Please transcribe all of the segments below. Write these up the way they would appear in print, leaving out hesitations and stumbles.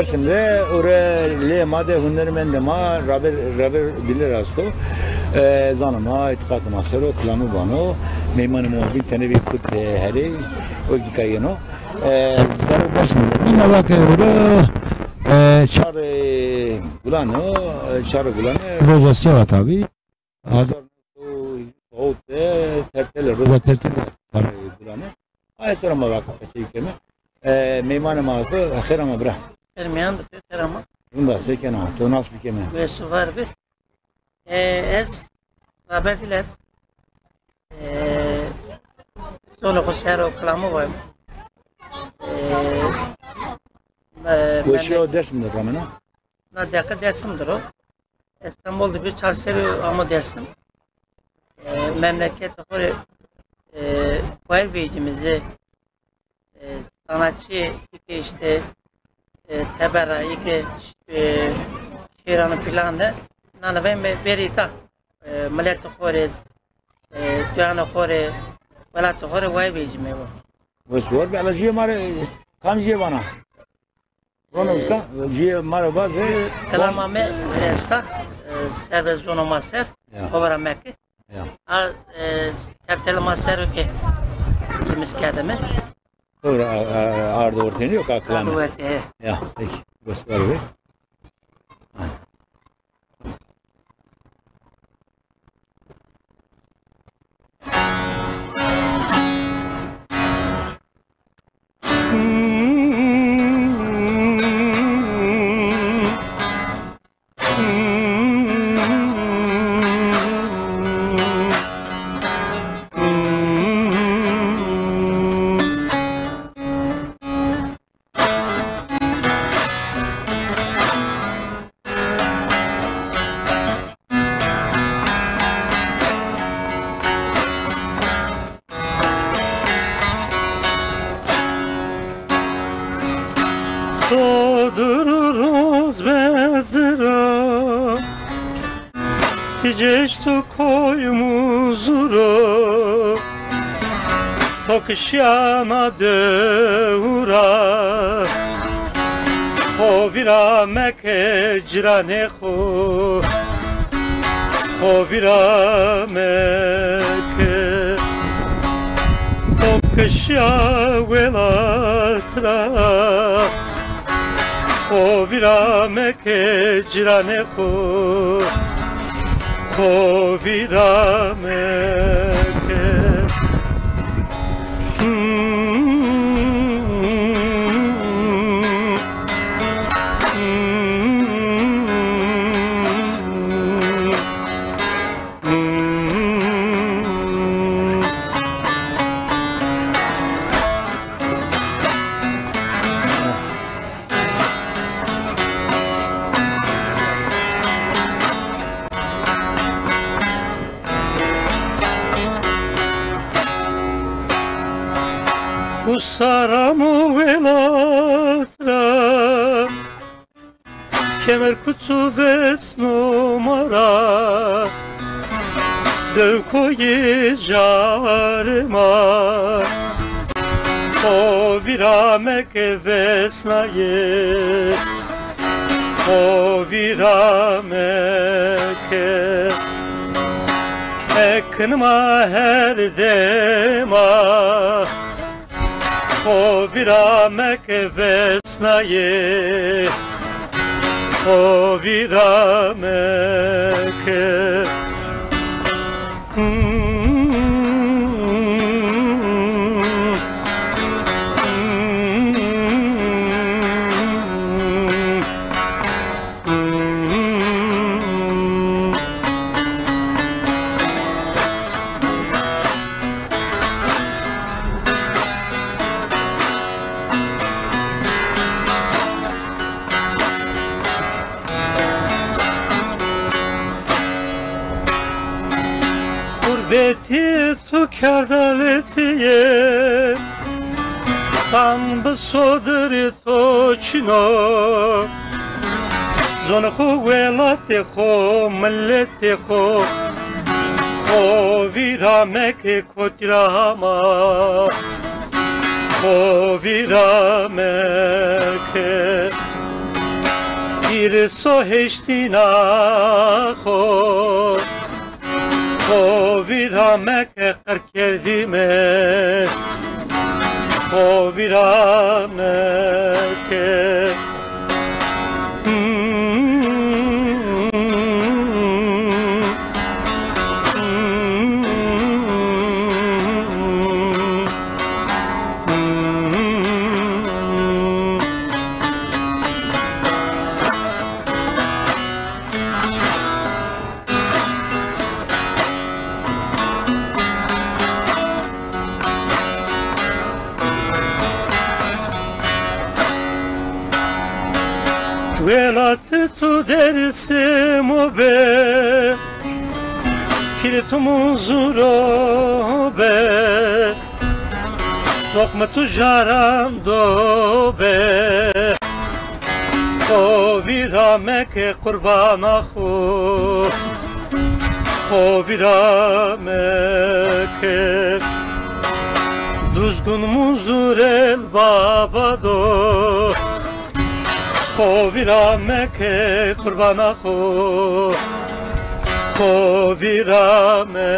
Dersim'de oraya lehmade hünermende ma raber diler asto zanıma itikatıma sero klanı bano meymanı muhabbet tane bir kut heri o dikayeno zero dersimde yine bak orada şar gulanı roza seva tabi hazır o tertele roza tertele gulanı ay sonra ma bak seykeme meymanı mağazı ahirama bırak Ermeyan da pek ama. Bunda sekena, to nas bikeme. Ve su var bir. Ez haberdiler. Sonu kusero klamı var. Bu şey o dersimde ramena. Na dakika dersimdir o. İstanbul'da bir çarşıya ama dersim. Memleket oraya koyar beycimizde sanatçı işte Tebera, iki şiranı filan da nana ben berita millet xores can xore velat xore vay bejme bu. Bas var be alajiye mare kam jiye bana. Onu usta jiye mare baz Kalama me resta servis zona maser overa mekke. Ya. Al tertel maser ki miskademe. Doğru arda ortaya yok aklan. Evet. Ya peki. Bas var be. Sodururuz bezira Ticeştu koymuzuro Tokşyana devura Hovira meke ciraneho Hovira meke Tokşya velatra Hovira meke ciraneho Hovira meke Usaramu velatra Kemer kutu vesno mara Devkoye jarma O virameke vesnaye O virameke Eknma her dema O viramek vesnaye O viramek Gurbeti tu kardaletiye Tam besodri to çino Zon xo velati xo milleti xo O viramek kotirama O viramek پیر سوهشتی نخو ویرامه که قر کردیمه ویرامه که Velat tu dersim o be Kiritum zuro be Lokma tu jaram do be O virame ke kurbana khu O virame ke Duzgun muzur el baba do Kovirame ke kurbana kovirame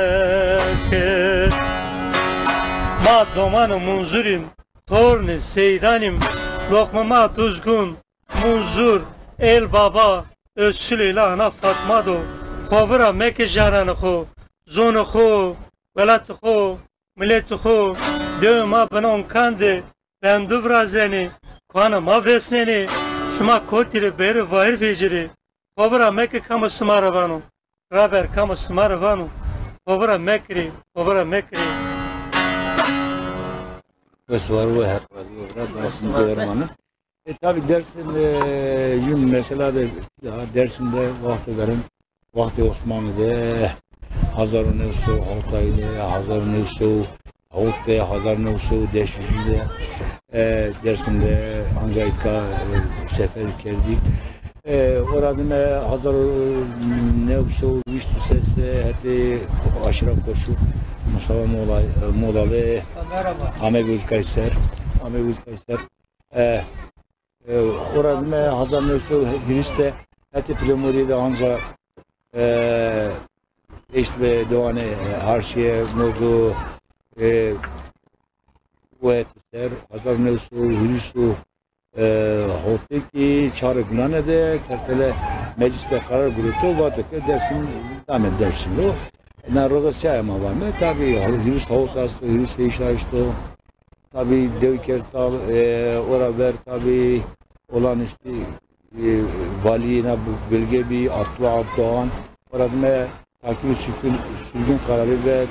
ke Ma domanı munzurim torni seydanim Lokmama tuzgun muzur el baba Özsül ilahına fatmado Kovirame ke jaranı ko Zonu ko velat ko millet ko Dövma benon kande ben duvrazeni Kuana mavresneni Sma kotire beri vahir feciri Kobra mekri kama smaravanu Raber kama smaravanu Kobra mekri Var bu her dersin değermanı. Tabi dersin yün mesela de dersinde vakti verin vakti Osmanlı'da Hazar Nevsu, Altay'da Hazar Nevsu, Avut'ta Hazar Nevsu, Deşici'de dersinde Anzaytka sefer kerdik. Orada Hazar Nevsu, Viştu Ses'te heti aşırı koşu Mustafa Moğlalı, Ahmet Göz Kayser. Orada Hazar Nevsu Hristi heti Primori'de Anza işte doğanı Harşiye Mozu Uetler Hazar Nevsu Hristu Hoteki çağrıklarına da tertele mecliste karar grubu vardı ki dersin devam edersin o. Naroda siyama var mı? Tabii Hristu Hotası, Hristu İşaştı. Tabii Devkertal, oralar tabii olan işte valiyine bu bölge bir Atlı Abdoğan. Orada takip sürgün kararı ve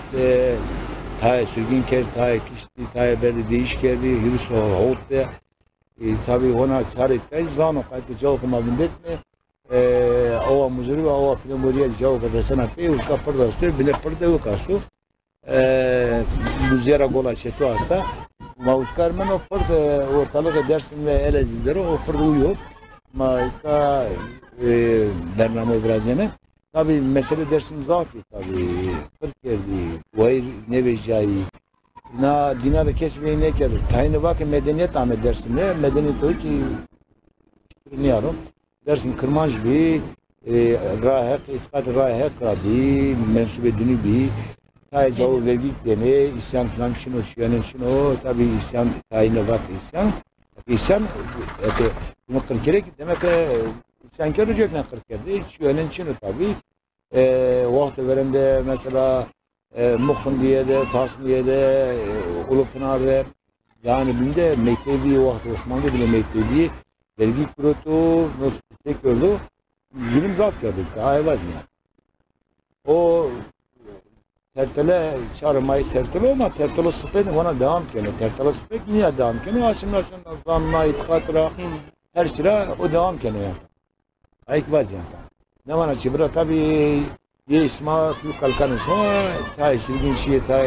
Tay sürgün kerdi, tay kişti, tay belli değiş geldi, Hristu Hot'ta. Tabii ona sarıtkayız zano kayıtlı cevap amabin detme. Ova muzuri ve ova filmoriye cevap adresana pe, uska pırda üstü, bile pırda yok asu. Muzera gola çetu asa. Ma uskar men o pırda ortalığı dersin ve elezilleri o pırda uyuyor. Ma uska bernamı biraz yine. Tabii mesele dersin zafi tabii. Pırt geldi, vayr ne vecayı. Na dinada kesmeyi ne kedir? Tayine bakın medeniyet ahmet dersin ne? Medeniyet o ki bilmiyorum. Dersin kırmanç bir rahek, iskat rahek rabi, mensup dini bir tay cevap verdik deme, isyan falan için o, şiyanın için o, tabi isyan, tayine bak isyan, bunu kırkerek demek ki isyan kerecek ne kırkerdi, şiyanın için o tabi, vakti verende mesela Mukhun diye de, Tasın diye de, Ulupınar'da yani binde mektebi vakti Osmanlı bile mektebi vergi kurutu nasıl istek gördü zulüm zat gördük ayvaz mı yani o tertele çağırmayı tertele ama tertele sıpet ona devam kene tertele sıpet niye devam kene asimilasyon zamma itikatra her sıra o devam kene yani ayvaz yani ne var çibra tabi ये इसमा कल का नशा था इसी शे था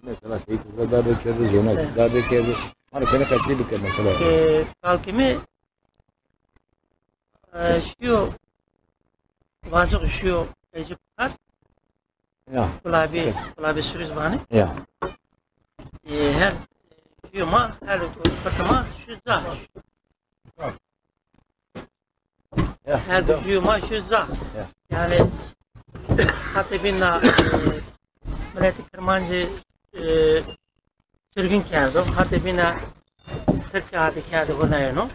mesela Seyit Zadar da kerdi, Zona Zadar da kerdi. Hani sene kaçırı bir kerdi mesela. Kalkimi şu vazık şu Ejipt'ar Ya. kulabi sürüz vani. Ya. Her yuma her fırtıma şu zah. her gücü maşuza. Yani hatibinle Milleti Kırmancı sürgün kerdi. Hatibinle Türkiye adı kerdi bu neyonu.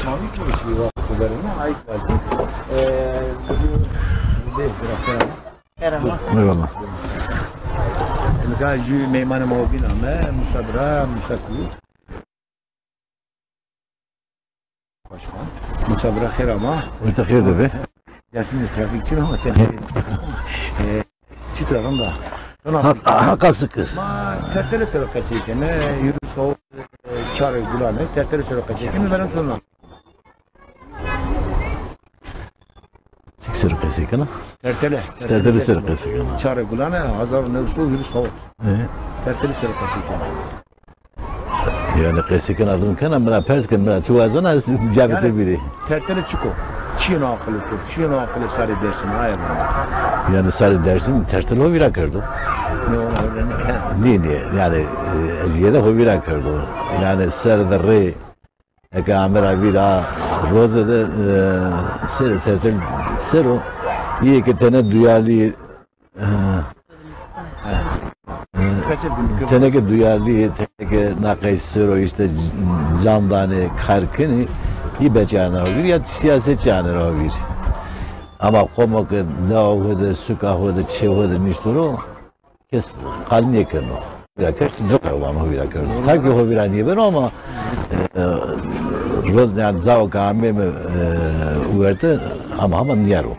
Tabii ki bir şey var kularına ait vardı. Bu değil biraz Kerama. Eyvallah. Mekacı meymanı mobin ama Musabra Musaku. Başkan. Musabra Kherama. Mütakir de be. Yasin trafikçi ama çıtıran da. Hakası kız. Ma tertele sırası iken yürü soğuk çare gulane tertele sırası iken ben sonra. Siksir kızı kana. Tertele. Terteli sır kızı kana. Çare gulane hazır nevsu yürü soğuk. Tertele sırası iken. Yani kızı kana adın kana bana pers kana çuvazana cevap biri. Tertele çıko. Çiğne akıllı tut. Çiğne akıllı sarı dersin hayır. Yani sarı dersin terteli o vira kırdı. Ne ona öğrenir? Niye yani eziyede o vira kırdı. Yani sarı da re kamera vira roza da sarı tertel sarı iyi ki tane duyarlı teneke duyarlı teneke nakayısır o işte candane karkını iyi becana olur ya siyaset canı olur. Ama como que da hoda suka hoda çe hoda nişturu kes kalniye kano. Ya kaç çok olan o bir akar. Tabii o bir aniye ben ama roz ne zao kambe mi uğradı ama niye o.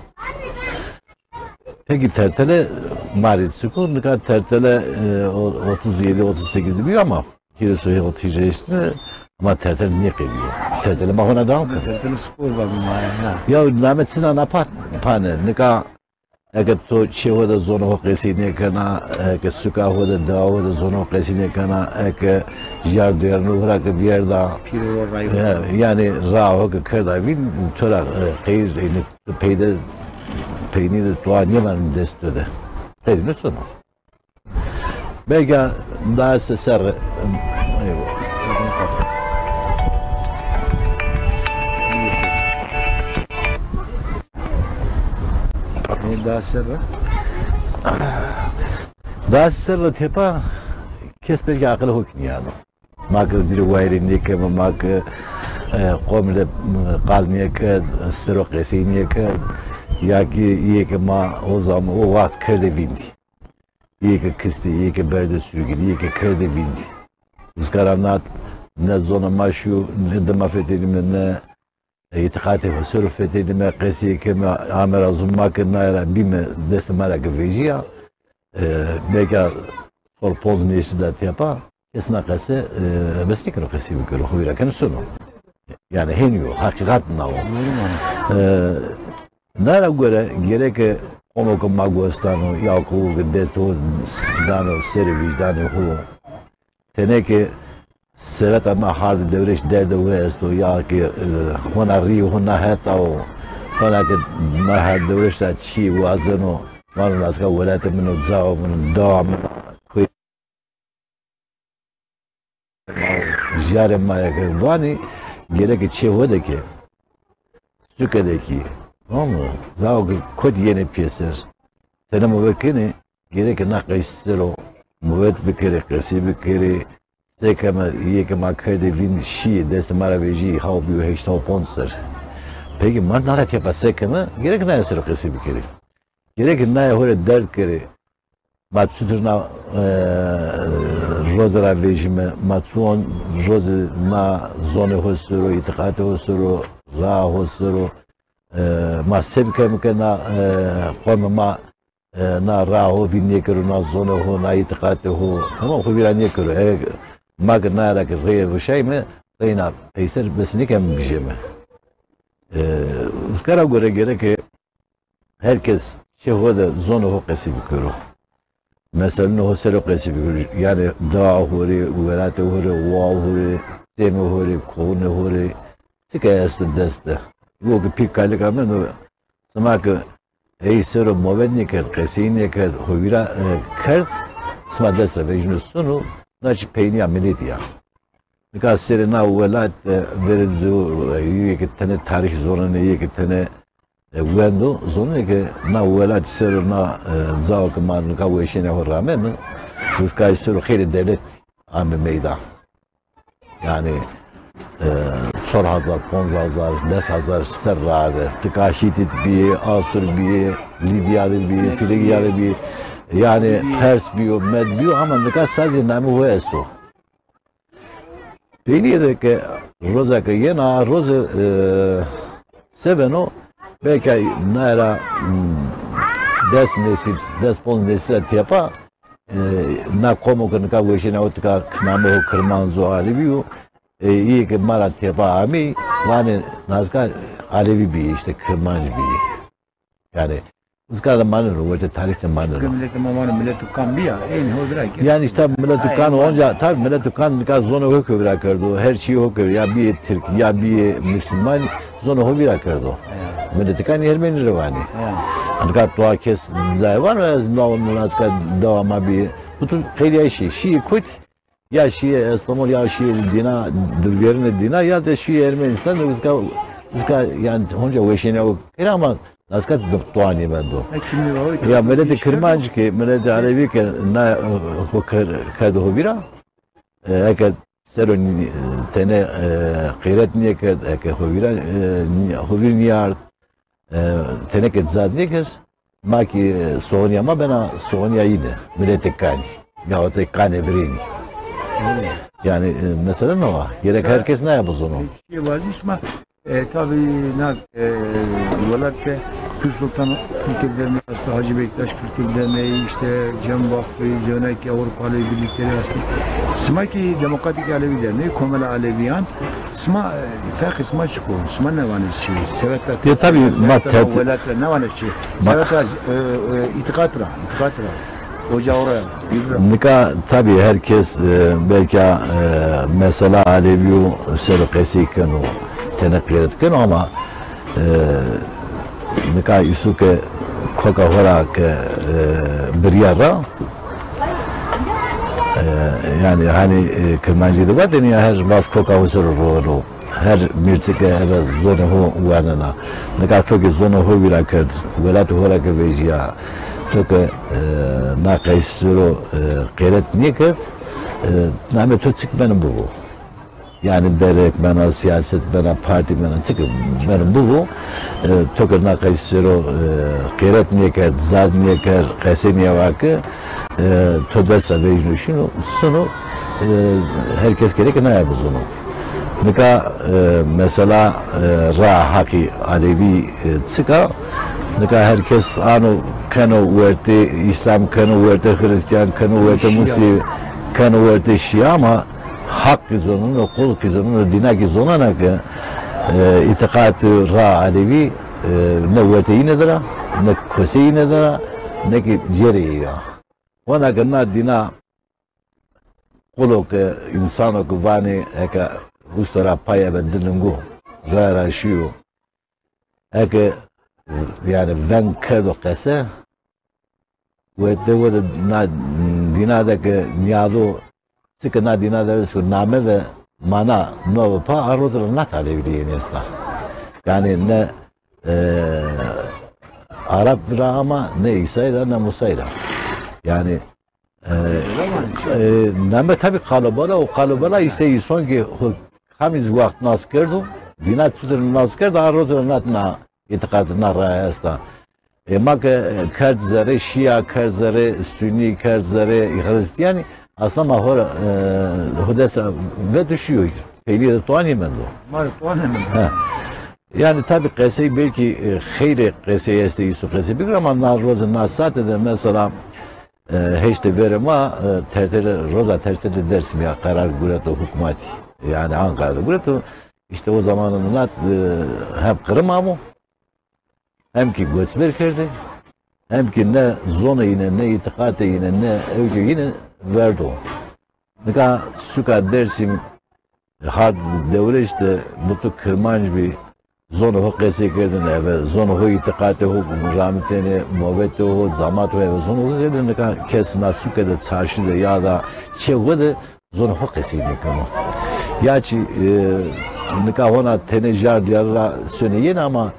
Peki tertele marit sukun ne kadar tertele 37-38 diyor ama kilosu 30 işte ama tertele niye geliyor? Tertele mahona da mı? Tertele spor var bu ya. Ya Ahmet Sinan apart pane ne kadar eğer to çe hoda zona hokesine kana ke suka hoda da hoda zona hokesine kana eğer yer değerini bırak bir yerde Piro rayo. yani raho ke kada bin tora kayır ne peyni de tuğa niye ben destede peyni ne sonra belki daha seser Daha sonra. daha seser tepa kes belki akıllı hukun yani mak ziri vayrini ke mak qomle qalniye ke sero qesiniye ke ya ki iyi ki ma o zaman o vakit kırdı bindi. İyi ki kıstı, iyi ki berde sürgün, iyi ki kırdı bindi. Uzkaranat ne zona maşu, ne de mafetelim, ne itikati ve sürü fetelim, kesi ki me amera zumma ki nayra bime destemara ki vejiya. Belki sol poz neyse de tiyapa, kesna kesi, beslikro kesi bir kere, huyra kendi sonu. Yani heniyor, hakikat na o. Nara göre gerek onu ki magostano ya ku desto dano seri vicdanı hu teneke serat ama hard devreş derde ve esto ya ki hona rio hona hata o hona ki ma hard devreş ta çi vazano manu naska velate minu zao minu dam ku jare maya ki vani gerek çi hodeki sükadeki ama zaten kod yeni piyeser. Senin müvekkini gerek nakayıstero müvet bir kere kesi bir kere sekama iyi ki makayde vin şi destemara veji how bir heşta ponser. Peki mandarat yapar sekama gerek ne esero kesi bir kere. Gerek ne hore dert kere matsuturna rozara vejime matsuon rozna zone hosuro itikate hosuro ra hosuro ma sebke mke na qom ma na raho vinne karo na zone ho na itikate ho tamam ho viraniye karo Mag nara ki reye bu şey mi? Reyna peyser besini kem bir şey mi? Iskara göre ki herkes şehvada zonu hokesi bükürü. Mesela o sero hokesi bükürü. Yani dağ hori, uverate hori, vav hori, temi hori, kovune hori. Tika estu deste. Bu ki pik kaylık amen o sama ki ey sero movedni ker, kesini ker, hovira kert sama destre vejnu sunu naç peyni ameliyat ya. Nika seri na uvelat verizu yeki tane tarih zorunu yeki tane Vendo zone che na uvelat sero na zao că man ca ueșene horame mı? Biz ka sero khiri devlet ame meyda. Yani 4,000, 15,000, 5,000 serrade, tıkaşitit bir, Asur bir, Libyalı bir, Frigyalı bir, yani Pers bir, Med bir ama ne kadar sadece namı o esto. Peki ki roza ki yena roza seveno belki nara des pol nesil tiapa na como que nunca voy a ir a otra namı o kırmanzo aliviu iyi ki mara tiapa ami yani nazka alevi bir işte kırmancı bir yani उसका मानर वो तो तारीख से मानर millet kan bir ya en hodra ki yani işte millet dükkanı onca tabi millet dükkanı nikah zona hüküvera kerdo her şeyi hüküvera ya bir Türk ya bir Müslüman zona hüküvera kerdo millet dükkanı Ermeni revani nikah dua kes zay var ve novun nazka devama bir bütün kıyıya Şii Kürt ya Şii İstanbul ya Şii dina dürgerine dina ya da Şii Ermenistan uzka yani onca veşene o kira ama Nasıl doktoğani ben do. Ya melede kırmancı ki melede Alevi ki na kaydı hobira. Eke seron tene kıyret niye ki eke hobira hobir niyar tene ki zad niye ki ma ki Sonya ma bana Sonya yine melede kani. Ya o tek kani birini. Yani mesela ne var? Gerek herkes ne yapıyor onu? Şey var isma tabii na velatte Türk Sultan Türkiye Derneği, Hacı Bektaş Türkiye Derneği, işte Cem Vakfı, Cönek Avrupa Alevi Birlikleri aslında. Sma ki Demokratik Alevi Derneği, Komel Aleviyan, Sma fark Sma çıkıyor. Sma ne var şey? Sevetler. Ya tabii Sevetler, velatler ne var şey? Sevetler itikatra. Hoca oraya. Nika tabii herkes belki mesela Alevi serokesi kanu tenekkiret kanu ama nika isuke koka hora ke biryara yani hani kırmancıydı var deniyor her bas koka hosuru her mirtike evet zone ho uanana nika toki zone ho viraked velat hora ke vejiya toki na kaysuru kıret nikef name tutsik benim bu. Yani derek bana siyaset bana parti bana çıkıp benim bu tokarna kaysero kıret niye kar zad niye kar kase niye vakı todesa vejnu şunu sonu herkes gerek ne yapıyor onu. Nika mesela ra haki Alevi çıka nika herkes anu kanu verte İslam kanu verte Hristiyan kanu verte Müslim kanu verte Şia ama hak zonunu, kul zonunu, dinak zonuna ki itikat ra Alevi ne veteyine dara, ne kuseyine dara, ne ki ceriye ya. Ona kadar dina kulu ki insano ki vani eka ustara paya ben dilungu, gara şiyo. Eka yani ben kedo kese ve de na dinada ki niyado Sıkı nadina da su name ve mana nova pa arozla nat Alevi nesta. Yani ne Arap ama ne İsa'yla ne Musa'yla. Yani name tabi kalıbala o kalıbala işte son ki hamiz vakt nas kerdu dinat tutur nas kerdu arozla nat na itikadına rayasta. Mak Kert zare Şia Kert zare Sünni Kert zare Hristiyani aslında mahor hodesa ve düşüyor. Peyli de tuani mendo. Var tuani mendo. Yani tabi kese belki hayri kese este Yusuf kese bir ama narozun nasate de mesela hiç de verema terteri roza terteri dersim ya karar gureto hükümeti yani Ankara'da gureto işte o zamanında hem Kırım amu hem ki göçber kerdi hem ki ne zona yine ne itikate yine ne evce yine verdi o. Nika suka dersim hard devre işte mutlu kırmanç bir zona ho kese kerdine ve zona ho itikate ho rahmetine muhabbete ho zamat ve zona ho kerdine nika kesna suka da çarşıda ya da çevre zona ho kese nikama. Yaçi nika hona tenejar diyarla söyleyin ama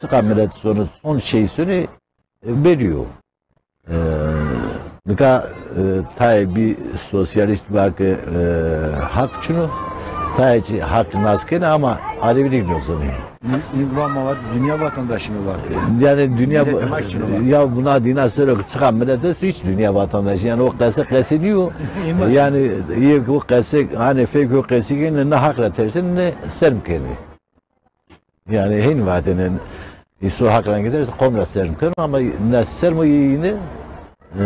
suka millet sonu son şey söyle veriyor. Nika tay bir sosyalist belki hak şunu tay hak naskene ama Alevilik yok sanıyor. Nizam var, dünya vatandaşı mı var? Yani dünya Millet ya buna dinasır yok çıkan millet hiç dünya vatandaşı yani o kese diyor yani iyi o kese hani fek o kese ne hakla tersin ne serm kendi. Yani hin vadenin İsu hakla giderse komra serm kendi ama ne serm yine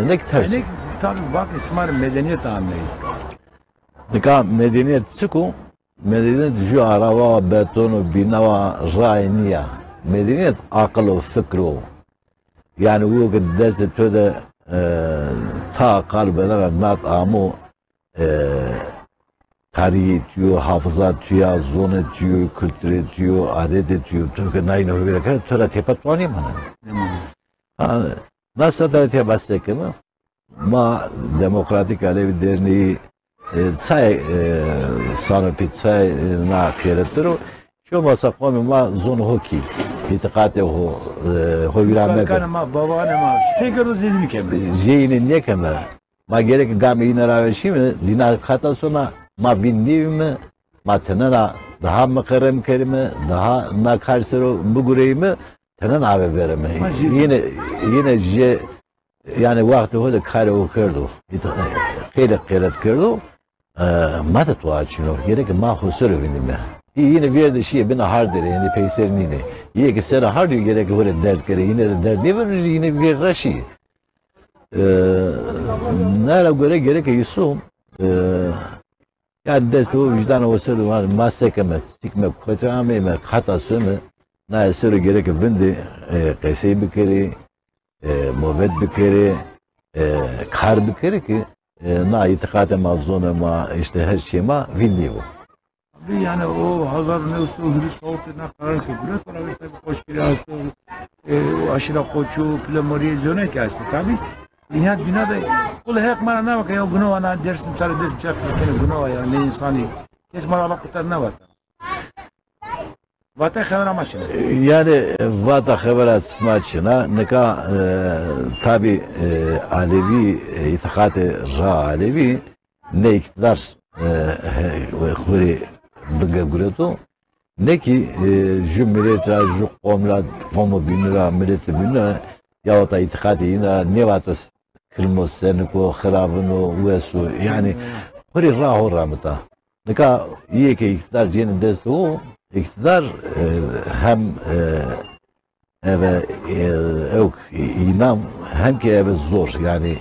ne tersin. Yani tabii bak İsmail medeniyet anlayı. Nika medeniyet çıkı medeniyet şu araba betonu binava rayniya medeniyet akıl fikru yani o deste töde ta kalbine ve nat amu tarihi diyor, hafıza diyor, zone diyor, kültürü diyor, adet diyor, Türkiye nayını verirken töre tepat var ya bana. Nasıl da tepat mi? Ma Demokratik Alevi Derneği say sanıp say na kıyrettir. Şu masa komi ma zon hoki itikate ho virame. Kanka ma baba ne ma sekar zilmi kembe. Jeyinin ne kemer? Ma gerek gam yine raveşi mi? Dinar kata sonra ma bindiğim mi? Ma tenana daha mı kerem kerime daha na karsero bu gureyimi tenen abi vereme. Yine je yani vakti hoda kare okurdu. Kıyret kırdı. Mada tuğaçino gerek ma husur benim ya. Yine bir yerde şey bana hardır yani peyserin yine. İyi ki sana har diyor gerek böyle dert kere yine de dert ne verir yine bir raşi. Nara göre gerek Yusuf yani deste o vicdan o sırrı var masekeme sikme kötüame hatası mı na sırrı gerek vindi kayseyi bir kere muhabbet bir kere kar bir kere ki na itikate mazluna ma işte her şey ma vinni bu. Yani o hazar ne usulü soğukluğuna karar kılıyor. Sonra işte koş kirası, o aşırı koçu, plamoriye zöne gelsin tabi. Dünyada kul hep bana ne bakıyor? Günah ana dersim sarı dersim çakır günah ya ne insani. Kes bana bak kurtar ne var? Vata haber amaçlı. Yani vata haber amaçına ne ka tabi Alevi itikate ra Alevi ne iktidar khuri bıgırgırdı ne ki cumhuriyet razı komla komu binra millet binra ya da itikadi yine ne vatos kılmos sen ko kharabını vesu yani khuri rahu ramata ne ka iyi ki iktidar cenin deste o iktidar hem evet inam hem ki evet zor yani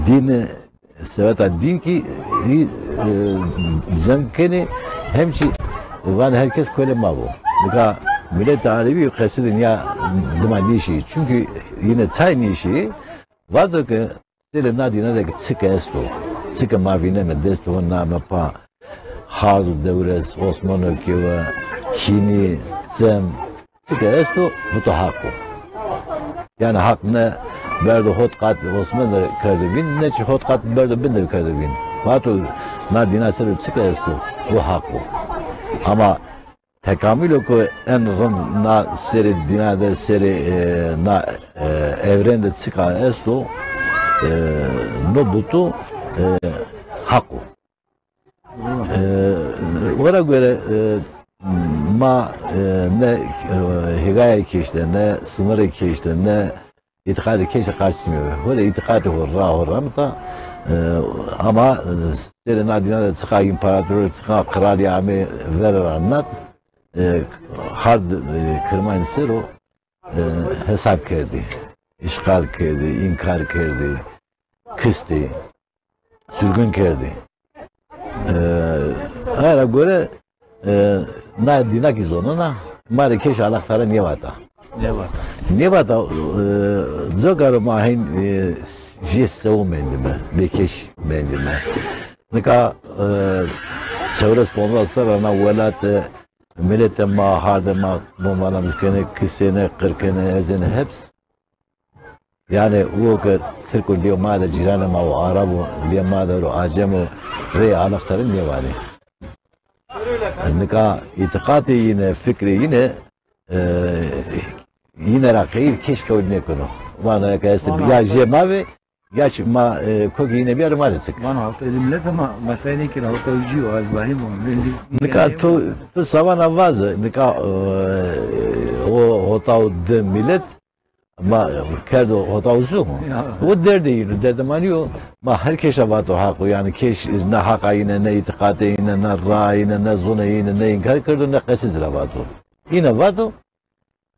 dini sevata din ki zankeni hemçi van herkes köle mavu. Nika millet Alevi kesirin ya duman nişi çünkü yine çay nişi vardı ki dile nadine de sıkı esto sıkı mavine me desto nama pa hardu devres Osmanlı keva Çin'i zem sıkı esto bu da hakkı yani hak ne berdo hot kat Osmanlı kerdevin ne çi hot kat berdo bin de kerdevin vatu na dinasır sıkı esto bu hakkı ama tekamül oku en rum na seri dinada seri na evrende çıkan esto no butu hakkı ona göre ma ne hikaye işte ne sınırı işte ne itikadı keşke karşısmıyor. Böyle itikadı horramda ama senin adına çıkan imparator çıkan kral yami verir anlat hard kırmayın sero hesap kerdi işgal kerdi inkar kerdi kıstı. Sürgün kerdi. Hala göre na dinak izonuna mare keş alaklara niye vata. Ne vata zogar mahin jesse o mendime bekeş mendime. Nika sevres ponla sarana velat millete ma hadema bomala miskene kısene kırkene ezene hepsi. Yani o kadar sirkul diyor mağda cirane ma o Arabu diyor mağda o Acemu ve alakların ne var? Nika itikadi yine fikri yine rakıyı keşke oynaya konu. Bana kayısı ya jemavi ya çıkma koki yine bir arama sık. Bana halka edimlet ama meseleyi ki halka ucuyor az bahim o. Nika tu savana vazı nika o hotav de millet ma kerdo hotavuzu mu? O derdi yine dedim hani o ma herkese var o hakkı yani keş ne hakka yine ne itikadi yine ne ra yine ne zona yine ne inkar kerdo ne kesiz var o. Yine var o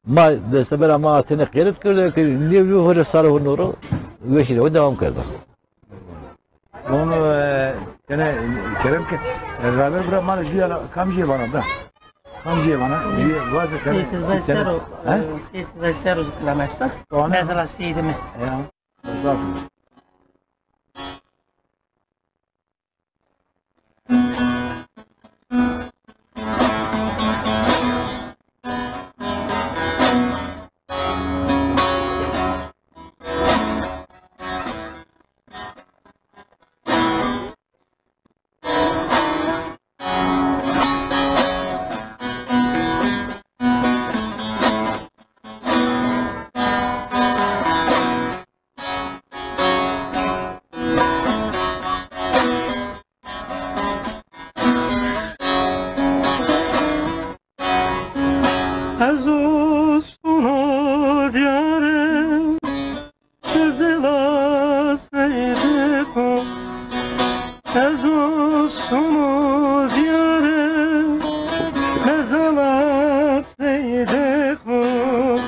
ma desebera ma atene kıyret kerdo ki niye bu hore sarı honoro ve şimdi o devam kerdo. Onu gene Kerem ki Raber bırak bana jiya kamciye bana da. Kamciye bana. Vazı Kerem. 8 kilometre. Mesela seydimi. Ya. Zaten. از اوستون و دیارم چزلا سیده کن از اوستون و دیارم چزلا سیده کن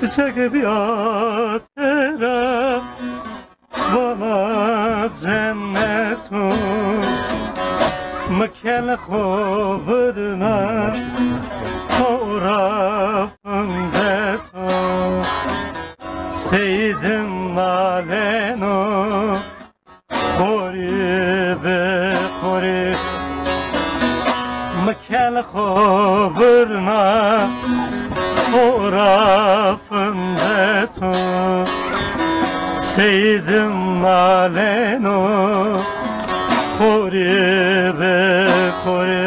çiçek biat ere bana cennet ol mkel khovurna tarafımda seydim naleno khori be khori mkel khovurna tarafımda seydim naleno khori be khori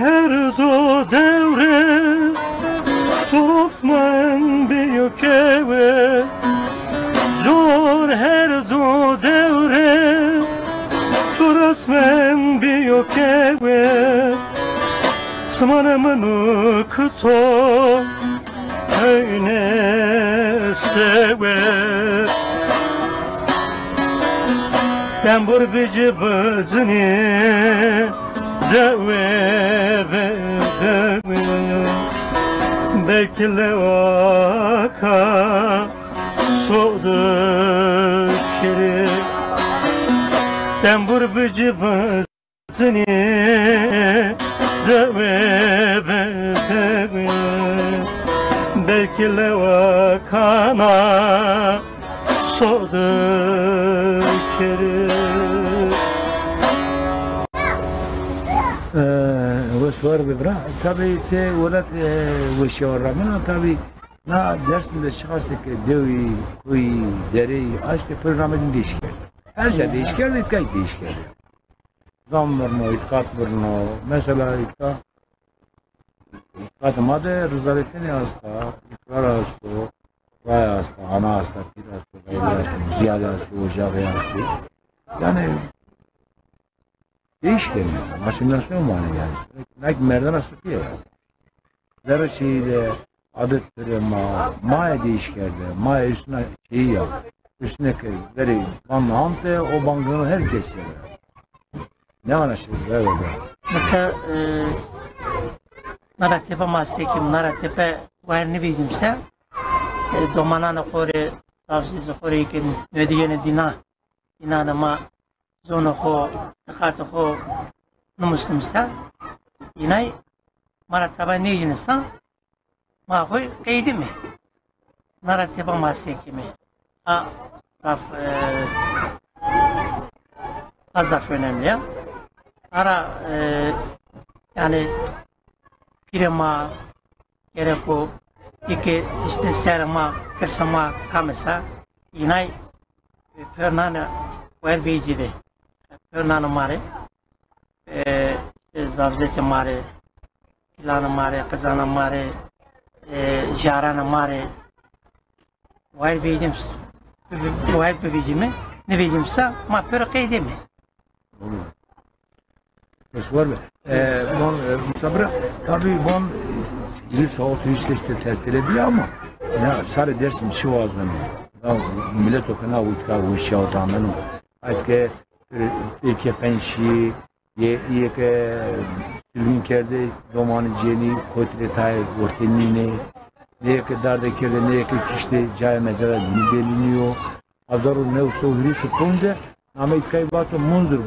her do devre Osman büyük eve Zor her do devre Osman büyük eve Smanımını kıto Öyle sever Ben burbici bızını Dewe bekle vaka soğudu kiri tembur bıcı bızını dewe bekle vakana soğudu kiri وشوار ببرا tabii te ولد وشوارمنا tabii na dersinde çıkarsak devi kuy deri açtı programın değişken her şey değişken kay değişken zam var mı itikat var mı mesela itikat Kadıma da Rızalettin hasta, İkrar hasta, Ray hasta, ana hasta, Pir hasta, Gayri hasta, Ziyade hasta, Ocağı hasta. Yani değişken yani, asimilasyon var yani. Belki merdan hasta diye yani. Zara şeyde adıttırı maya değişkerde, maya üstüne şeyi yap. Üstüne veri banla hamte, o bankını herkes yer. Ne anlaşılır böyle? Mesela naratepe massekim, naratepe var ne bildiğimse domanana kore, tavsiyesi kore iken ödeyene dinana ma zonu ho, tıkatı ho numustumsa yine marataba ne yinsan ma koy kaydı mı? Naratepe massekimi. A taf azaf önemli ya. Ara yani pirema gerek o iki işte serma kırsama kamesa yine pernana vervecide pernana mare zavzete mare ilana mare kazana mare jarana mare vervecim vervecimi ne vecimse ma per kaydemi Var mı? Bon Sabra tabii bon bir soğuk işte tesir ediyor ama ya sarı dersim şu ağzını. Ya millet okuna uçkar uçşa otanın. Artık iki fenşi ye ke sülünkerde domanı ceni kotre tay ortenine ne ke darda kerde ne ke işte cay mezara biliniyor. Azarı ne usta hürri sukunde ama itkay batı munzur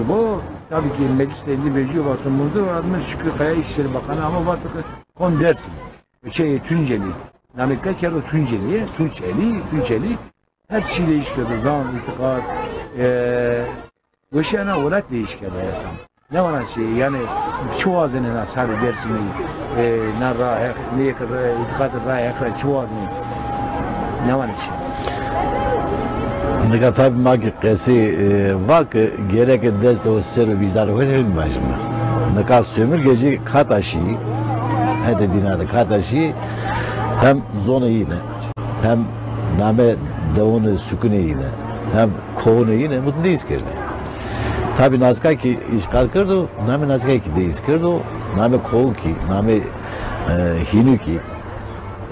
bu tabii ki mecliste 50 veriyor batı munzur adına Şükrü Kaya İçişleri Bakanı ama batı kon dersin. Tunceli. Namıkka kere Tunceli her şey değişiyor. Zaman, itikat, Veşena olarak değişken hayatım. Ne var şey yani çoğu azının asarı dersini narra ne kadar itikat raya çoğu azını ne var şey. Neka tabi maki kesi vak gerek dest o ser vizar verilmez başıma. Neka sömürgeci kataşı hede dinada kataşı hem zona yine hem name davunu sükune yine hem kovunu yine mutlu iskerdi. Tabi nazka ki işgal kırdı, name nazka ki deyiz kırdı, name kov ki, name hinu ki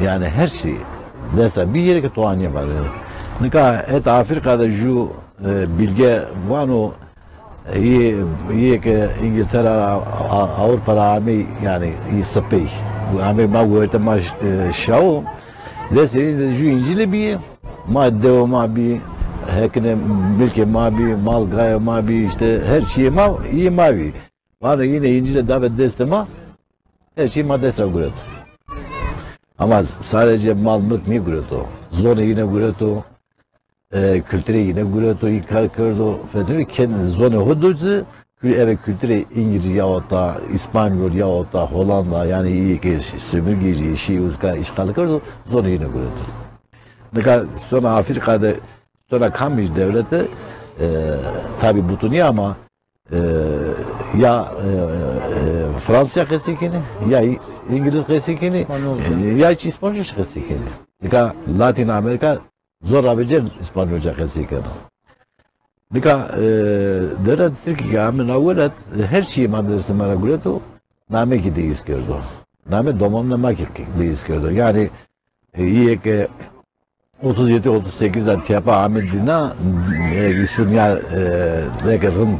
yani her şey desta bir yere ki toğanya var. Nika et Afrika'da ju bilge vano iyi ki İngiltere Avrupa'da ami yani iyi sıpey. Ami ma güvete ma şao. Deseri ju İncil'i bir madde o ma bir hekine milke ma bir mal gaya ma bir işte her şey ma iyi ma bir. Vano yine İncil'e davet destema her şey ma destra güvet. Ama sadece mal mülk mi güvet o? Zonu yine güvet o. Kültüre yine güreto ikrar kırdı federi kendi zone huducu evet kültüre İngiliz yahut da İspanyol yahut da Hollanda yani iyi ki sömürgeci şey uzka işgal kırdı zone yine güreto. Nika sonra Afrika'da sonra kamış devleti tabi butuni ama ya Fransızca kesikini ya İngiliz kesikini ya İspanyol kesikini. Nika Latin Amerika zor abiceğim İspanyolca kesikini. Nika devlet Türkiye amin avvelet her şeyi madresi mara gületo name gideyiz gördü. Name domamlamak gideyiz gördü. Yani iyi ki 37-38'den tiyapa amil dina İsunya dekerin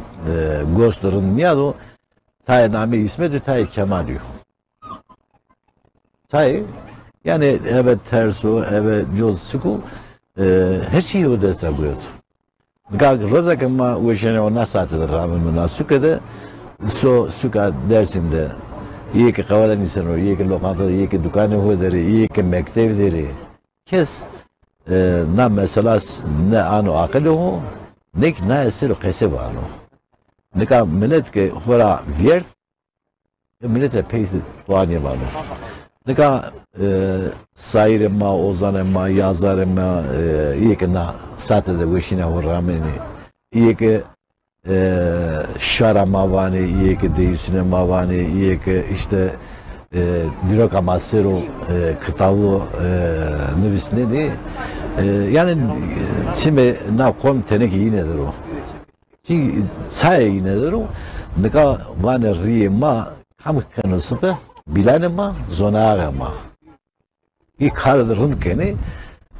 gösterin niyado tay name ismedi tay Kemal diyor. Tay yani evet terso evet yolsuku her şeyi o destra gületo. Gag roza kema uğraşan ona saatler rağmen nasukede suka dersinde iyi ki kavalan insan o iyi ki lokanta iyi ki dükkanı hoderi iyi ki mektevleri kes na mesela ne ano akıllı ne ki ne esir kese var no ne ka millet ke hora vier millet peysi tuanya var ne ka sayırma ozanma yazarma iyi ki na saatede vişine horameni iyi ki şara mavani iyi ki değişine mavani iyi ki işte Dirok Amasero kitabı nüvisnedi. Yani şimdi na kom teneki yinedir o. Çünkü say yinedir o. Nika vane riyema ham kanısı be bilanema zonarama. İlk kararın keni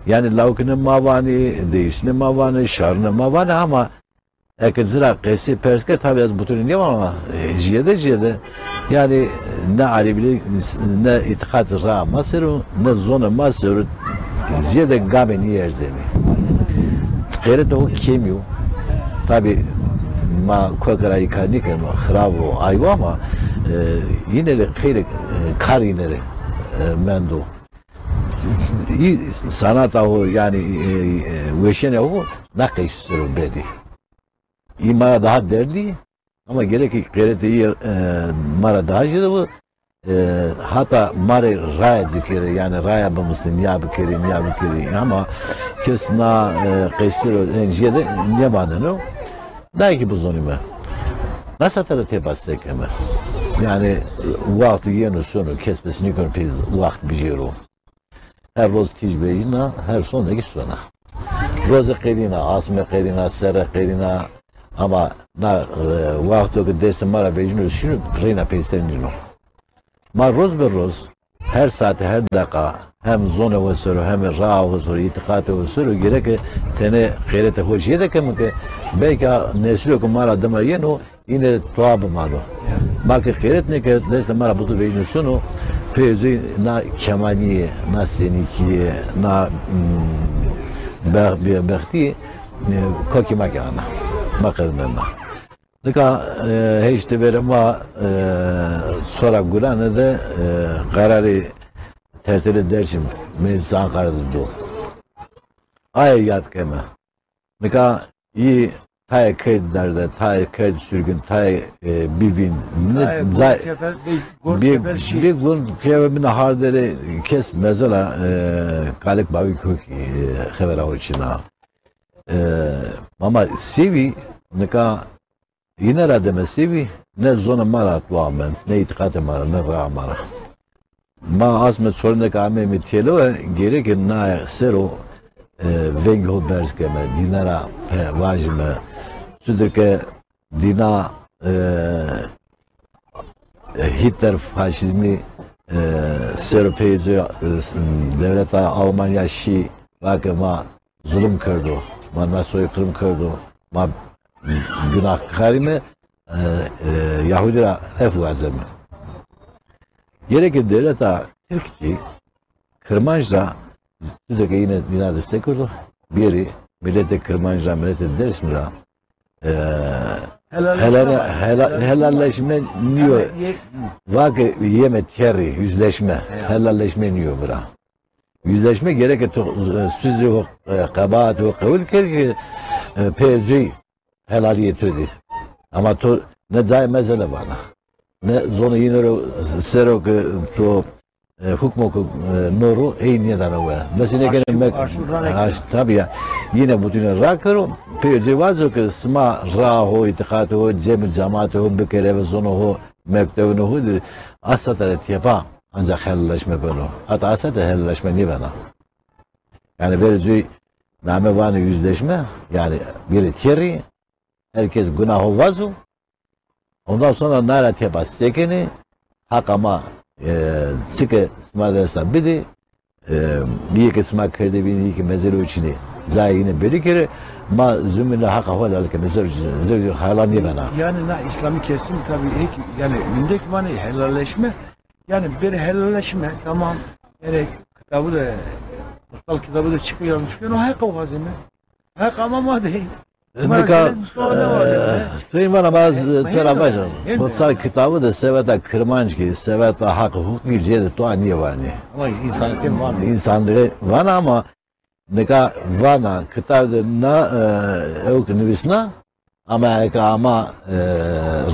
yani lavkının mavani, değişinin mavani, şarının mavani ama ekizra kesi perske tabi az bütün ne ama jiyede yani ne alibili ne itikat ra maseru ne zona maseru jiyede gabe ni yerzemi. Tkere o kemiyo tabi ma kokara yıkanıken ma xravo ayva ama yine de kıyır kar yine de mendo. Sanat o yani veşene o nakıştırır bedi. İmara daha derdi ama gerek ki gayreti mara daha jede bu hatta mare raya zikiri yani raya bamışsın ya bükeri ama kesna kıştırır jede ne banını da ki bu zonime nasıl tadı tebastek ama yani vakti yeni sonu kesmesini görpeyiz vakti bir şey o. Her roz tecbeyina, her sonraki sona. Roza qedina, asme qedina, sere qedina, ama na vakti ki desem mara bejinu şunu prena peystenino. Ma roz be roz, her saat, her dakika, hem zona ve soru, hem ra'a ve soru, itikatı ve soru, gerek tene khayrete hoşiye de ki belki nesli ki mara dama yeno, yine tuhab maro. Ma ki khayret ne ki desem mara butu bejinu şunu, Peyzi na kemaniye, na senikiye, na berti koki makana, makarnana. Nika hiç de verema sonra gurane de kararı tertili dersim meclis Ankara'da do. Ay yat keme. Nika iyi tay kayıtlarda, tay kayıt sürgün, tay bibin, bir gün kıyafetine hardere kes mesela kalik bavi koki khevera hoçina. Ama sevi nika yine rademe sevi ne zona mara tuamen, ne itikate mara, ne rağa mara. Ma azmet sorundaki amemi tiyelo gerek na sero vengo berskeme, dinara vajime, sürdüke dina Hitler faşizmi Seropeyci devlet Almanya Şi vakıma zulüm kırdı, ma soykırım kırdı, ma günahkarime Yahudiler hep vazemi. Gerek devlet Türkçe Kırmanca sürekli yine dina destek kurdu. Biri millete Kırmanca, millete Dersmira helalleşme niyor. Vakı yeme teri, yüzleşme. Helalleşme niyor bura. Yüzleşme gerek sözü kabahat ve kavul ki peyzi helaliyetiydi. Ama ne zay mesele bana. Ne zonu yine serok to hukmuk noru eyniyeden o. Mesela gene tabii ya yine bu dünya rakır peyzi vazı ki sma raho itikatı cemil cemaatı bir kere ve zonu ho mektebini ho asata yapa ancak helalleşme böyle. Hatta asata helalleşme ne bana. Yani verici name vanı yüzleşme yani biri tiyeri herkes günahı vazı ondan sonra nara tepas sekeni hak ama sıkı smadresa bidi bir kısma kredi bir iki mezeli içini zayine bir kere ma zümrüne hak havalı alke mezeli halani bana. Yani na İslami kesim tabii yani gündeki mani helalleşme yani bir helalleşme tamam gerek kitabı da kutsal kitabı da çıkıyor o hak o hazine hak ama değil. Nika Sayın bana bazı tarafacağım. Kutsal kitabı da seveta kırmançki, seveta hak hukuk gireceği to niye var ne? Ama insanlık var mı? İnsanlığı var ama nika vana kitabı na okunuvisna Amerika ama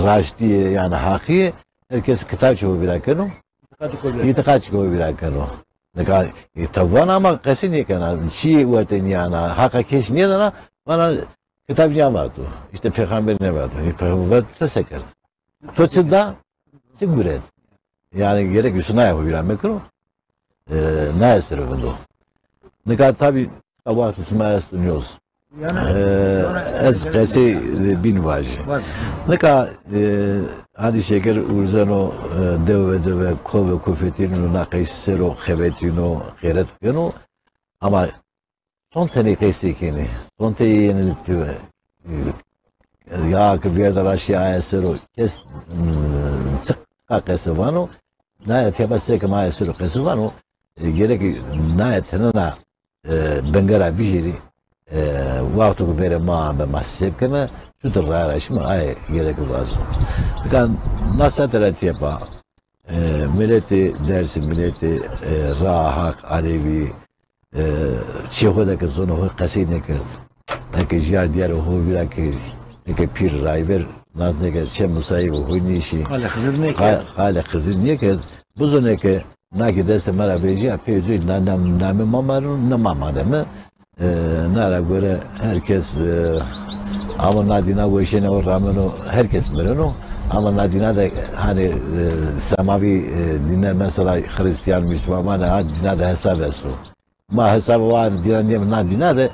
raşti yani hakkı herkes kitap çoğu bırakır. İtikat çoğu bırakır. Nika tavan ama kesin yekana çiğ vaten yana hakka keş niye dana bana kitap ne vardı? İşte peygamber ne vardı? Peygamber tesekkür. Toçda siguret. yani gerek üstüne yapıyorum o. Ne eseri bu? Ne kadar tabi vakti smayas dönüyoruz. Ez kesi bin vajı. Ne kadar hani şeker urzano deve kove kufetino na kaysero xebetino xeret keno ama son tane kesi keni son tane yeniltiyor. Ya ki bir de aşağı esero kes kesi vano na tepası ki ma esero kesi vano gerek na tenana bengara bijiri vakti ku vere ma be masip keme şu da rağışma ay gerek var. Kan nasıl terati yapa milleti dersi milleti rahat alevi çiğdeki sonu kasine kırdı. Peki jiyar diğer o bir ki ne pir rayver naz ne ki çem musayib o nişi. Hala kızır niye ki bu zone ki naki deste mara beji apeydu nam mamarun nam mamademe nara göre herkes ama Nadina bu işine o rağmen o herkes biliyor ama Nadina da hani semavi dinler mesela Hristiyan Müslüman Nadina da hesap etsin. Ma hesabı var diyen Nadina da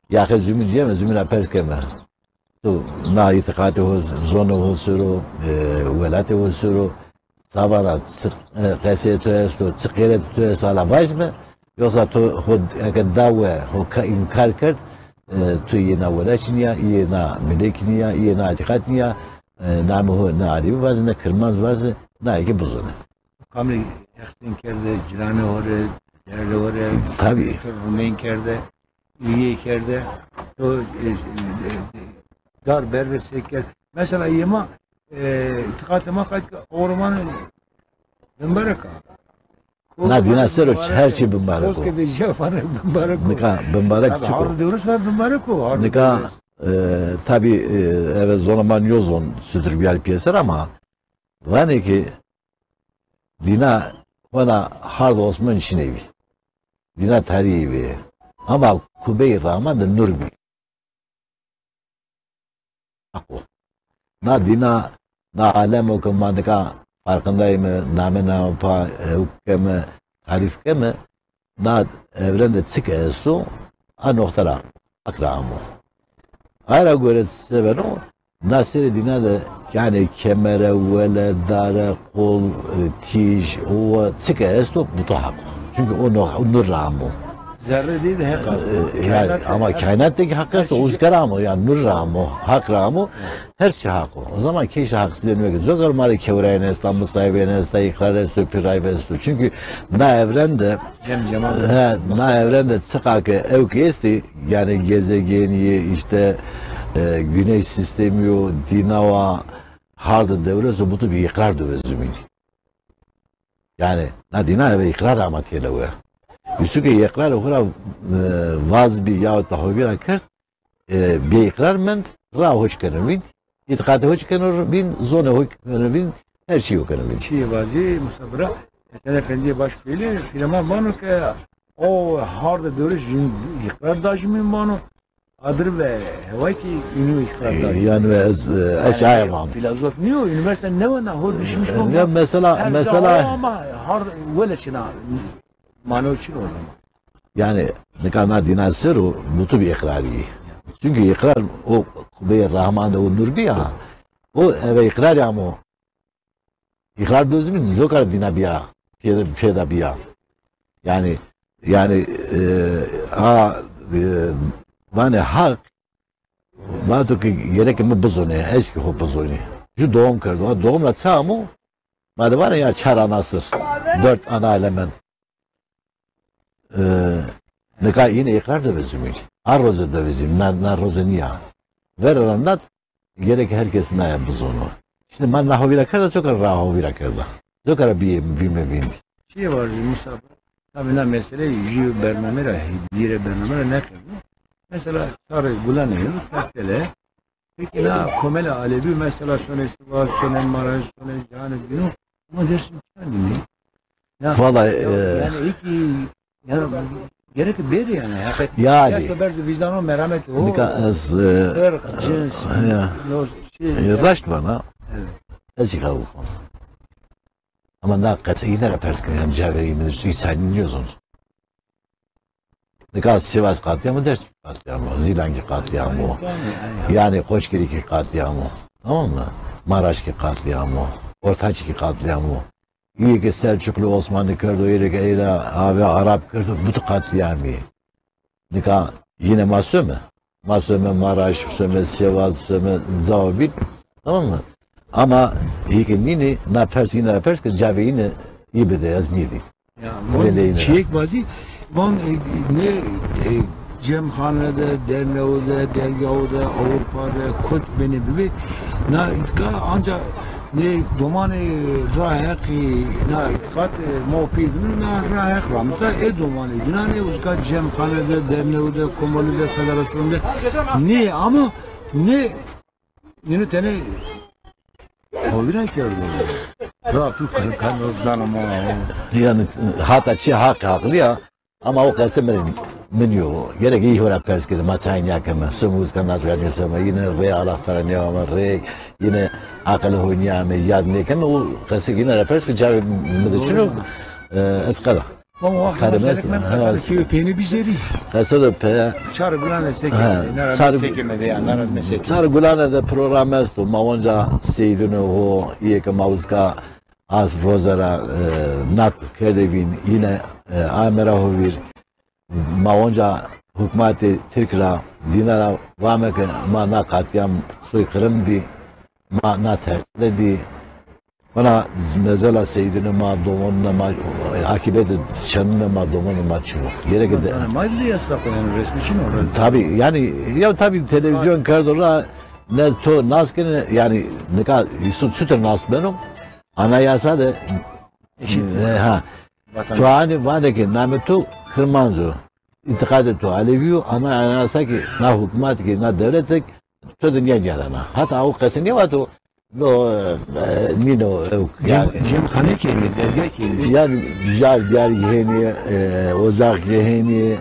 yakın zümrüt diyemez zümrüt perkeme. Tu na itikatı o zonu o suru velate o suru sabara kasiyet o çıkeret o ala baş mı yoksa tu hod kadavve o inkar kert tu yena walaçniya yena melekniya yena itikatniya namı na ali vazne kırmaz vazne na ki buzun. Kamri yaksin kerde cilane hore yerle hore Tabii. Rumen kerde iyi kerde o dar berber seker mesela yema itikatıma kaç ormanı mübarek. Nadina sero her şey mübarek o. Koske bir şey falan mübarek o. Nika mübarek Tabii çıkıyor. harbi diyoruz ve mübarek o. Nika tabi evet zonaman yozon sütür bir piyeser ama vani ki dina bana hard Osman şinevi. Dina tarihi ama kubey rağmen de nur bir. Ako. Na dina na alem okumadıka farkındayım name na pa hukme tarif keme na evrende çık esto a noktara akramu. Hala göre seven o nasıl dina da yani kemere vele dare kol tij o çık esto bu da hak. Çünkü o nur ramu. Zerre değil de hep Yani ama kainattaki hakikati o ızgara yani nur ramu, hak ramu her şey hak o. O zaman keşke haksız denmek üzere. Zor mali kevrayen İstanbul sahibi İstanbul ikrar estu piray estu. Çünkü na evrende na evrende çıkak evki esti yani gezegeni işte güneş sistemi o dinava hardı devresi bu bir ikrar devresi. Yani na dina ve ikrar amatiyele o. Üstüge ikrar okura vaz bir yahut da hovira kert bir ikrar ment ra hoş kanavin itikatı hoş kanavin zona hoş kanavin her şey hoş kanavin. Şey vazi musabra Esen Efendi'ye baş böyle filma banu ki o harda dörüş ikrar dajmin banu adır ve hava ki ünü ikrar dajmin. Yani ve eşaya var. Filozof niye o üniversite ne var hor düşmüş mu? Ya mesela ama harda böyle çina manoçin o zaman. yani ne kadar dinasır o bu bir ikrarı. Çünkü ikrar o bir rahmanda o nur bir ya. O eve ikrar ya o. İkrar dözümün zokar dina biya. Şeyda biya. Yani hak vato ki gerek mi buzone eski ho buzone. Şu doğum kırdı. O doğumla çağımı madem var ya çar anasır. 4 ana element. Ne kadar yine ikrar da vezümün. Arrozu da vezüm. Narrozu niye? Ver oranlat gerek herkesin ayağı buzonu. Şimdi ben nahovira kadar çok rahovira kadar. Çok ara bir mevindi. Şey var Musa. Tabii la mesele yüzü bernamera, dire bernamera ne kadar? Mesela sarı bulanıyor, kastele. Peki la komele alevi mesela sonesi var, sonen maray, sonen canı günü. Ama dersin kendini. Vallahi yani yani gerek bir yani. Yani. Ya belki vicdanı merhamet o. Because cins. raşt bana. Evet. Ezik avukon. Ama ne hakikaten yine yaparsın yani cevherimiz hiç saydınıyorsunuz. Ne kadar Sivas katliamı dersin katliamı, Zilangi katliamı, yani Koçgiriki katliamı, tamam mı? Maraşki katliamı, Ortaçki katliamı, iyi ki Selçuklu Osmanlı Kırdı, Eyle abi Arap Kırdı, bu katliamı. Ne kadar yine Masöme, Masöme, Maraş, Söme, Sivas, Söme, Zabil, tamam mı? Ama iyi ki nini ne yaparsın yine yaparsın, cevher yine iyi bir de yaz neydi? Ya Öyle değil mon mi? çiğek bazı mon ne cemhanede, derneğde, dergahıda, Avrupa'da, kut beni gibi na itka ancak ne domane rahaki na itkat mopid na rahak ramta domane dinane uska cemhanede, derneğde, komolide, federasyonda ne ama ne tane Oviray gördüm. Rahatlık kan ozdanım Yani hataçı haklı ya ama o kadar menüyor. Gerek iyi olarak perskede maçayın yakama. Sumuz kan nazgani sama yine re alaftaran ya ama re yine akalı oynayamı yad ne kan o kadar yine perskede cevap medçunu eskala. Ama Karamez mi? Ha, ki peni bizeri. kasada pe Şarı bulan estek. sarı- Sekemede ya narat meslek. Sar gulana da program esto mavonca seydunu o iyi ki mavuzka az rozara nat kedevin yine amera hovir mavonca hükümeti Türkla dinara vameke ma na katliam soykırım di ma na terledi bana nezela seydini ma domonuna ma akibet çanına ma domonuna ma çuvu gerek de Maydı yasak olan resmi için orada. tabi yani ya tabi televizyon kardora ne to naskene yani ne kadar sütür nas benim anayasa da ha şu an var ki nametu kırmanzo itikad tu aleviyo ama anayasa ki na hükümet ki na devlet ki to dünya gelana hatta o kesin ya to no nino yani Cemhane kelime, dergah kelime. yani jar yeni ozak yeni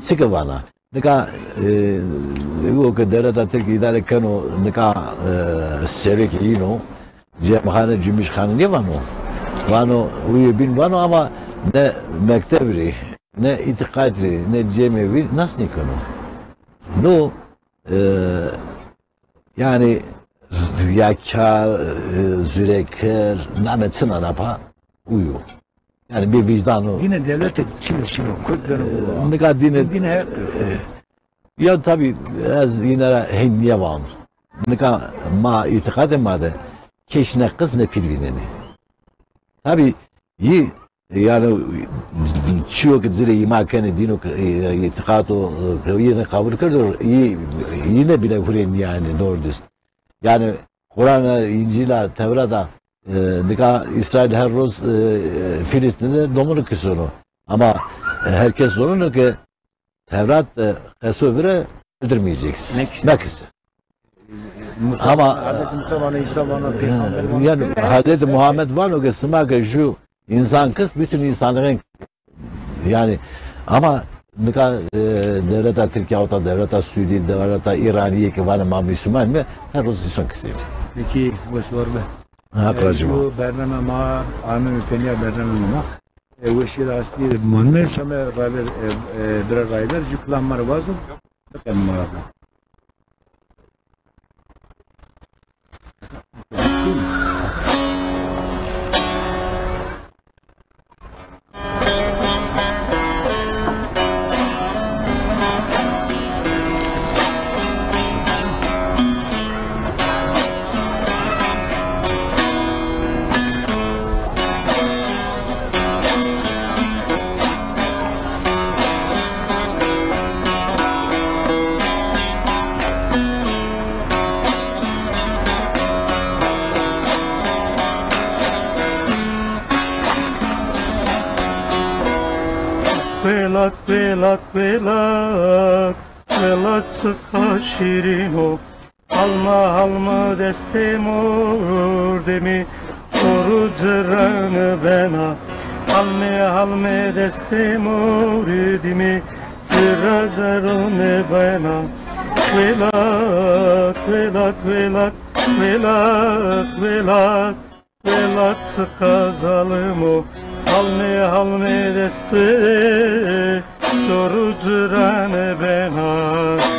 sıkıvana nika o que devlet tek idare kano nika serek yino cemhane cümişhane ne vano vano uyu bin vano ama ne mektebri ne itikadri ne cemevi nasıl nikano no yani riyakar, züreker, nametsin arapa uyu. Yani bir vicdanı. Yine devlet çile Kürtlerin bu. Ne kadar dine Yine her ya tabi az yine henniye var. Ne kadar ma itikad emade keşne kız ne pilvineni. Tabi iyi yani çoğu zire imakene dino itikato yine kabul kırdır yine bile huren yani doğru düz. Yani Kur'an'a, İncil'e, Tevrat'a nika İsrail her roz Filistin'de domunu kısonu. Ama herkes zorunlu ki Tevrat Resulü'ne öldürmeyeceksin. Nakısı. Ama Hazreti Musa bana, İsa bana, Peygamber yani Hazreti Muhammed var o kısma ki şu insan kız bütün insanların yani ama ne kadar devlete Türkiye ota devlete Suudi devlete İraniye ki var ama Müslüman mı her roz insan kısıyor. Peki bu sorbe. Hakracım. Bu bername ma anı penya bername ma. Bu şey asli monme şame raber bir raylar cuklanmar vazım. Bakın ma. Velak, velak, velak, velak sıka şirin o. Alma, alma destemur demi, oru cıranı bena. Alme destemur demi, cıra cırını bena. Velak, velak, velak, velak, velak, velat kazalımı halme deste soru cırane bena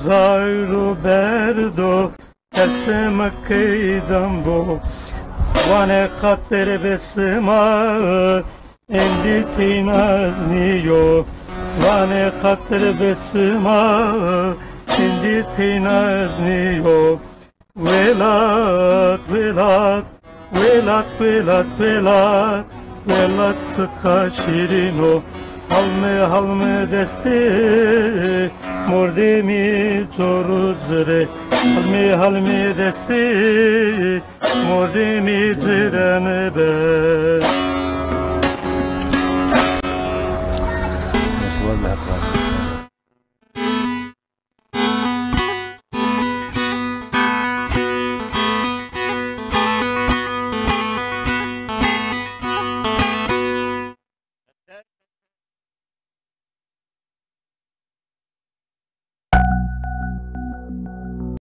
Zayru berdo Kesme kıydam bu Vane kater besma Endi tinazniyo Vane kater besma Endi tinazniyo Velat, velat Velat, velat, velat Velat sıka şirino halme deste mordemi zorudre halme deste mordemi zirane be. Vallahi